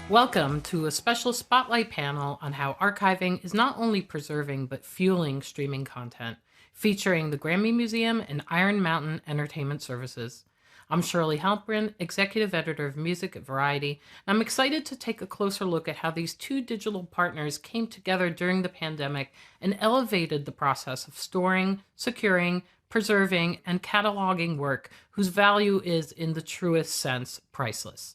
Welcome to a special spotlight panel on how archiving is not only preserving but fueling streaming content, featuring the Grammy Museum and Iron Mountain Entertainment Services. I'm Shirley Halperin, Executive Editor of Music at Variety, and I'm excited to take a closer look at how these two digital partners came together during the pandemic and elevated the process of storing, securing, preserving, and cataloging work whose value is, in the truest sense, priceless.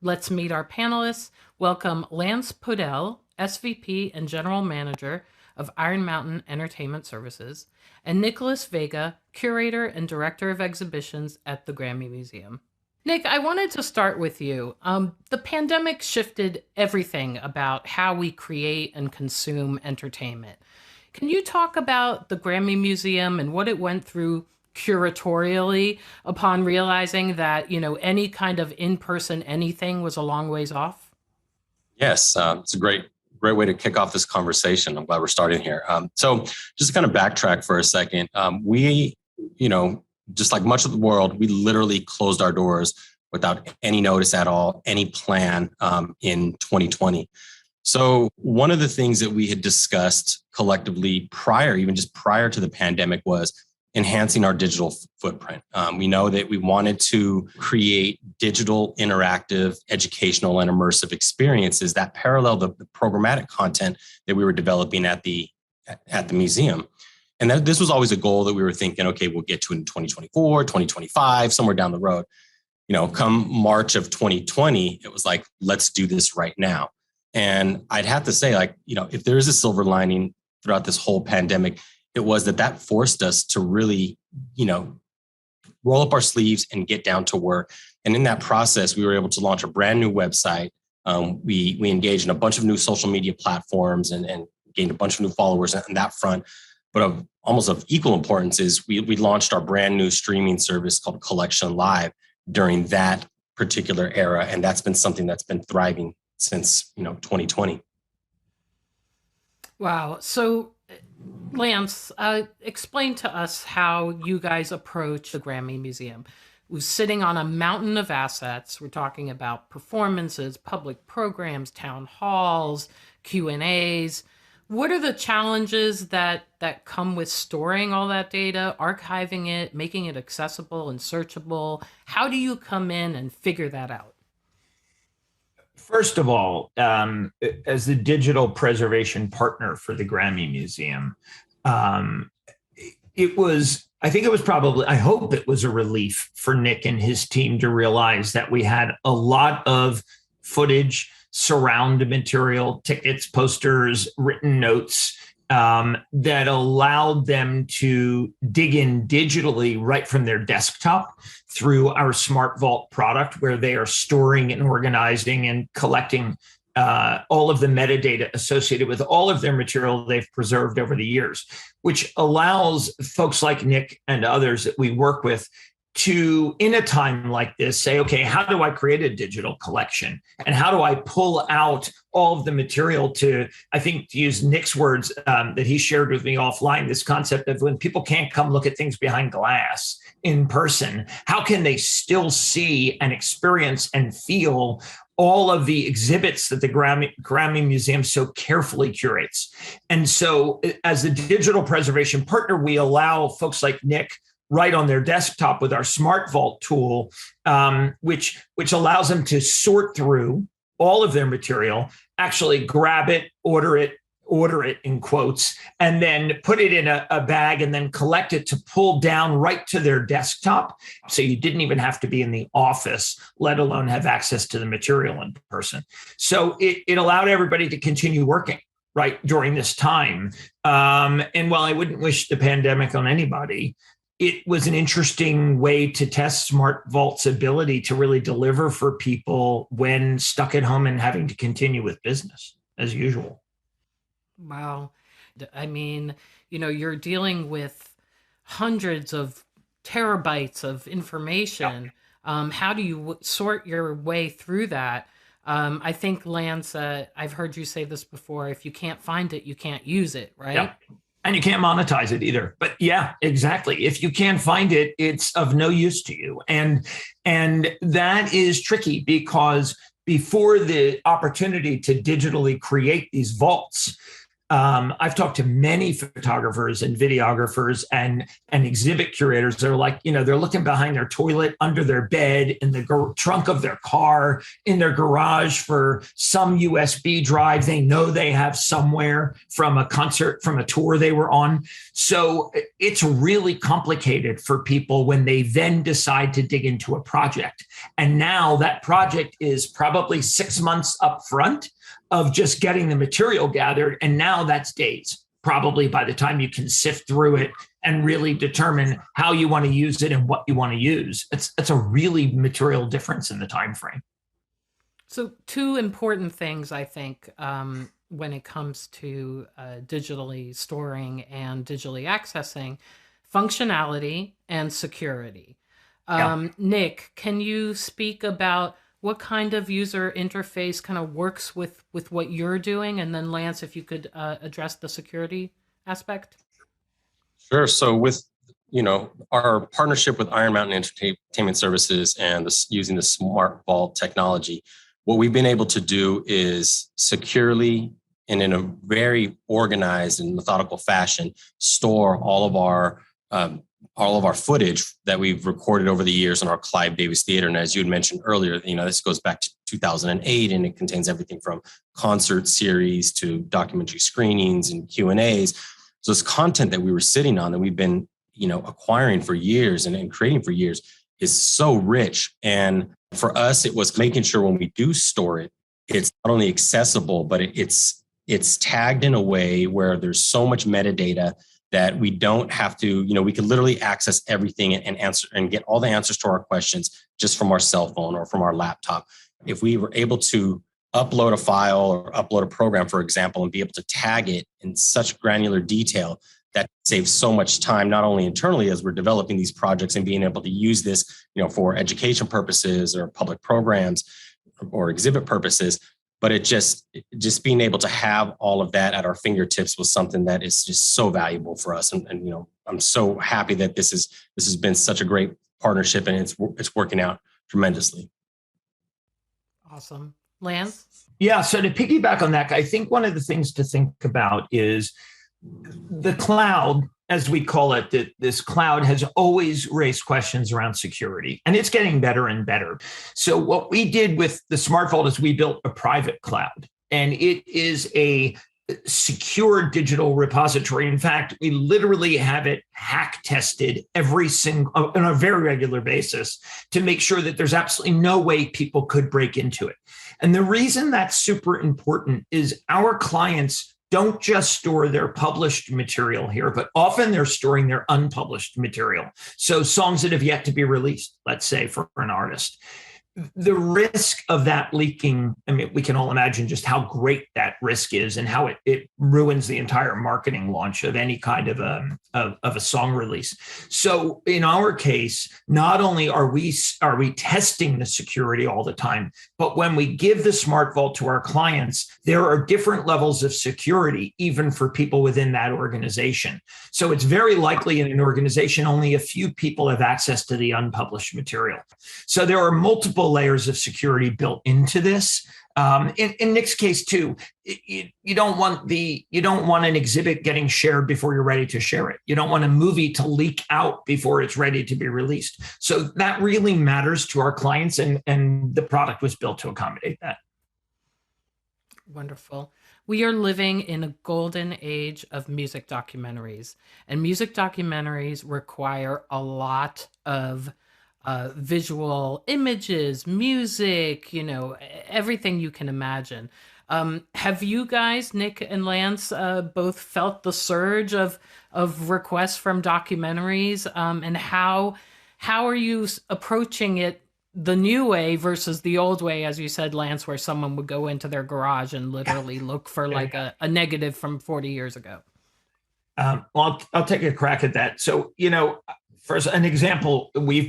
Let's meet our panelists. Welcome Lance Podell, SVP and General Manager of Iron Mountain Entertainment Services, and Nicholas Vega, Curator and Director of Exhibitions at the Grammy Museum. Nick, I wanted to start with you. The pandemic shifted everything about how we create and consume entertainment. Can you talk about the Grammy Museum and what it went through curatorially upon realizing that, any kind of in-person anything was a long ways off? Yes, it's a great way to kick off this conversation. I'm glad we're starting here. So just to kind of backtrack for a second, we, just like much of the world, we literally closed our doors without any notice at all, any plan in 2020. So one of the things that we had discussed collectively prior to the pandemic was enhancing our digital footprint. We know that we wanted to create digital, interactive, educational, and immersive experiences that parallel the programmatic content that we were developing at the museum. And this was always a goal that we were thinking, okay, we'll get to in 2024, 2025, somewhere down the road. Come March of 2020, it was like, let's do this right now. And I'd have to say, if there is a silver lining throughout this whole pandemic, it was that forced us to really, roll up our sleeves and get down to work. And in that process, we were able to launch a brand new website. We engaged in a bunch of new social media platforms and gained a bunch of new followers on that front. But almost of equal importance is we launched our brand new streaming service called Collection Live during that particular era. And that's been something that's been thriving since, 2020. Wow. So Lance, explain to us how you guys approach the Grammy Museum. We're sitting on a mountain of assets. We're talking about performances, public programs, town halls, Q&As. What are the challenges that come with storing all that data, archiving it, making it accessible and searchable? How do you come in and figure that out? First of all, as the digital preservation partner for the Grammy Museum, I hope it was a relief for Nick and his team to realize that we had a lot of footage, surround material, tickets, posters, written notes, that allowed them to dig in digitally right from their desktop through our Smart Vault product, where they are storing and organizing and collecting all of the metadata associated with all of their material they've preserved over the years, which allows folks like Nick and others that we work with to, in a time like this, say, okay, how do I create a digital collection? And how do I pull out all of the material to use Nick's words that he shared with me offline, this concept of when people can't come look at things behind glass in person, how can they still see and experience and feel all of the exhibits that the Grammy Museum so carefully curates? And so as a digital preservation partner, we allow folks like Nick right on their desktop with our Smart Vault tool, which allows them to sort through all of their material, actually grab it, order it in quotes, and then put it in a bag and then collect it to pull down right to their desktop. So you didn't even have to be in the office, let alone have access to the material in person. So it allowed everybody to continue working right during this time. And while I wouldn't wish the pandemic on anybody, it was an interesting way to test Smart Vault's ability to really deliver for people when stuck at home and having to continue with business as usual. Wow. I mean, you're dealing with hundreds of terabytes of information. Yep. How do you sort your way through that? I think, Lance, I've heard you say this before, if you can't find it, you can't use it, right? Yep. And you can't monetize it either. But yeah, exactly. If you can't find it, it's of no use to you. And that is tricky because before the opportunity to digitally create these vaults, I've talked to many photographers and videographers and exhibit curators. They're like, they're looking behind their toilet, under their bed, in the trunk of their car, in their garage for some USB drive they know they have somewhere from a concert, from a tour they were on. So it's really complicated for people when they then decide to dig into a project. And now that project is probably 6 months up front of just getting the material gathered. And now that's days, probably, by the time you can sift through it and really determine how you want to use it and what you want to use. It's a really material difference in the time frame. So two important things, I think, when it comes to digitally storing and digitally accessing: functionality and security. Nick, can you speak about what kind of user interface kind of works with what you're doing? And then Lance, if you could address the security aspect. Sure. So with, our partnership with Iron Mountain Entertainment Services and using the Smart Vault technology, what we've been able to do is securely and in a very organized and methodical fashion store all of our footage that we've recorded over the years in our Clive Davis Theater. And as you had mentioned earlier, this goes back to 2008, and it contains everything from concert series to documentary screenings and Q&As. So this content that we were sitting on, that we've been, acquiring for years and creating for years, is so rich. And for us, it was making sure when we do store it, it's not only accessible, but it's tagged in a way where there's so much metadata that we don't have to, we can literally access everything and answer and get all the answers to our questions just from our cell phone or from our laptop. If we were able to upload a file or upload a program, for example, and be able to tag it in such granular detail, that saves so much time, not only internally as we're developing these projects and being able to use this, for education purposes or public programs or exhibit purposes, but it just being able to have all of that at our fingertips was something that is just so valuable for us. And I'm so happy that this has been such a great partnership, and it's working out tremendously. Awesome. Lance? Yeah. So to piggyback on that, I think one of the things to think about is the cloud, as we call it. This cloud has always raised questions around security, and it's getting better and better. So what we did with the Smart Vault is we built a private cloud, and it is a secure digital repository. In fact, we literally have it hack tested on a very regular basis to make sure that there's absolutely no way people could break into it. And the reason that's super important is our clients don't just store their published material here, but often they're storing their unpublished material. So songs that have yet to be released, let's say, for an artist. The risk of that leaking, we can all imagine just how great that risk is and how it ruins the entire marketing launch of any kind of a song release. So in our case, not only are we testing the security all the time, but when we give the Smart Vault to our clients, there are different levels of security, even for people within that organization. So it's very likely in an organization, only a few people have access to the unpublished material. So there are multiple layers of security built into this. In Nick's case too, you don't want an exhibit getting shared before you're ready to share it. You don't want a movie to leak out before it's ready to be released. So that really matters to our clients, and the product was built to accommodate that. Wonderful. We are living in a golden age of music documentaries, and music documentaries require a lot of visual images, music, everything you can imagine. Have you guys, Nick and Lance, both felt the surge of requests from documentaries? And how are you approaching it the new way versus the old way, as you said, Lance, where someone would go into their garage and literally look for like a negative from 40 years ago? Well, I'll take a crack at that. So, for an example, we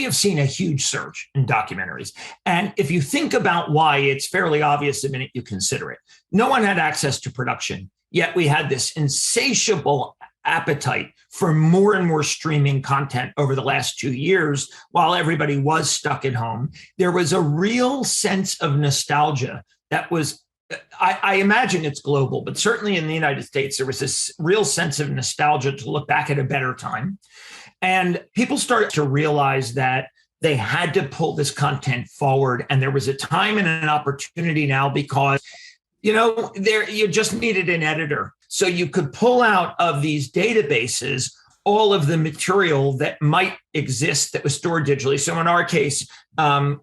have seen a huge surge in documentaries. And if you think about why, it's fairly obvious the minute you consider it. No one had access to production, yet we had this insatiable appetite for more and more streaming content over the last 2 years, while everybody was stuck at home, there was a real sense of nostalgia that was, I imagine it's global, but certainly in the United States, there was this real sense of nostalgia to look back at a better time. And people started to realize that they had to pull this content forward. And there was a time and an opportunity now because, you just needed an editor. So you could pull out of these databases all of the material that might exist that was stored digitally. So in our case,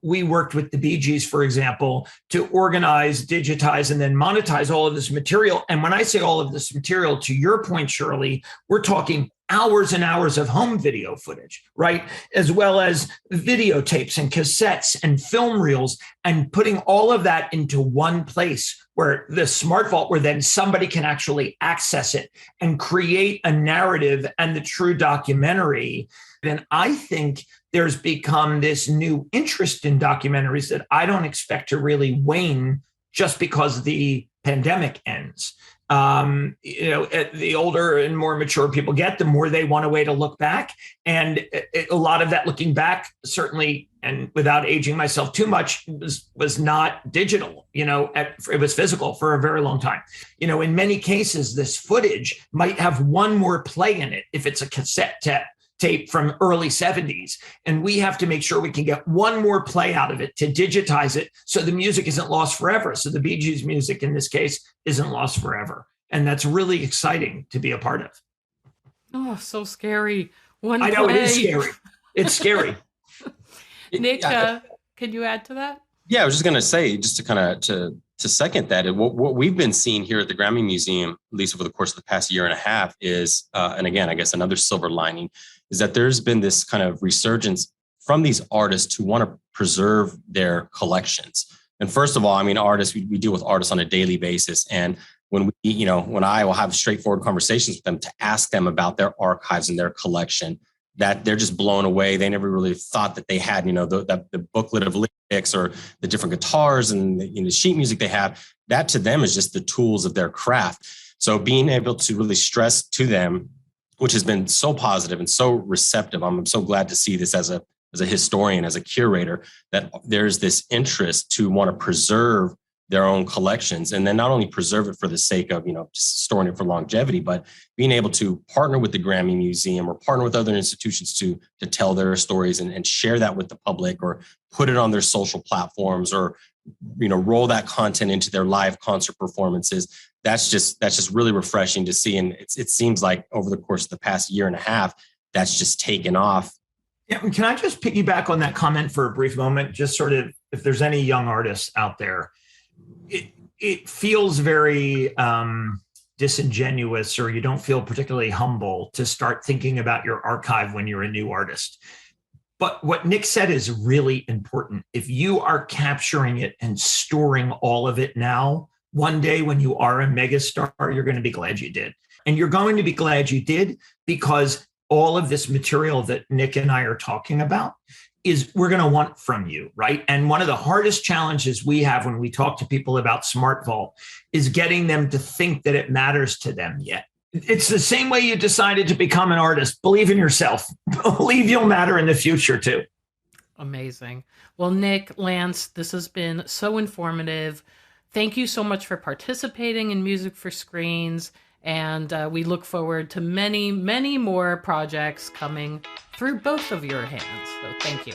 we worked with the Bee Gees, for example, to organize, digitize, and then monetize all of this material. And when I say all of this material, to your point, Shirley, we're talking hours and hours of home video footage, right? As well as videotapes and cassettes and film reels, and putting all of that into one place where the Smart Vault, where then somebody can actually access it and create a narrative and the true documentary. And I think there's become this new interest in documentaries that I don't expect to really wane just because the pandemic ends. The older and more mature people get, the more they want a way to look back. And a lot of that looking back, certainly, and without aging myself too much, was not digital. It was physical for a very long time. In many cases, this footage might have one more play in it if it's a cassette tape from early 70s. And we have to make sure we can get one more play out of it to digitize it so the music isn't lost forever. So the Bee Gees music in this case isn't lost forever. And that's really exciting to be a part of. Oh, so scary. I know it is scary. It's scary. Nick, can you add to that? Yeah, I was just going to say, just to kind of to second that, what we've been seeing here at the Grammy Museum, at least over the course of the past year and a half, is, and again, I guess another silver lining, is that there's been this kind of resurgence from these artists who want to preserve their collections. And first of all, artists, we deal with artists on a daily basis. And when when I will have straightforward conversations with them to ask them about their archives and their collection, that they're just blown away. They never really thought that they had, the booklet of lyrics or the different guitars and the sheet music they have. That to them is just the tools of their craft. So being able to really stress to them, which has been so positive and so receptive. I'm so glad to see this as a historian, as a curator, that there's this interest to want to preserve their own collections, and then not only preserve it for the sake of, just storing it for longevity, but being able to partner with the Grammy Museum or partner with other institutions to tell their stories and share that with the public, or put it on their social platforms, or, roll that content into their live concert performances. That's just really refreshing to see. And it seems like over the course of the past year and a half, that's just taken off. Yeah, can I just piggyback on that comment for a brief moment? Just sort of, if there's any young artists out there, it feels very disingenuous, or you don't feel particularly humble to start thinking about your archive when you're a new artist. But what Nick said is really important. If you are capturing it and storing all of it now, one day when you are a megastar, you're going to be glad you did. And you're going to be glad you did because all of this material that Nick and I are talking about is we're going to want from you, right? And one of the hardest challenges we have when we talk to people about Smart Vault is getting them to think that it matters to them yet. It's the same way you decided to become an artist. Believe in yourself. Believe you'll matter in the future too. Amazing. Well, Nick, Lance, this has been so informative. Thank you so much for participating in Music for Screens. And we look forward to many, many more projects coming through both of your hands. So thank you.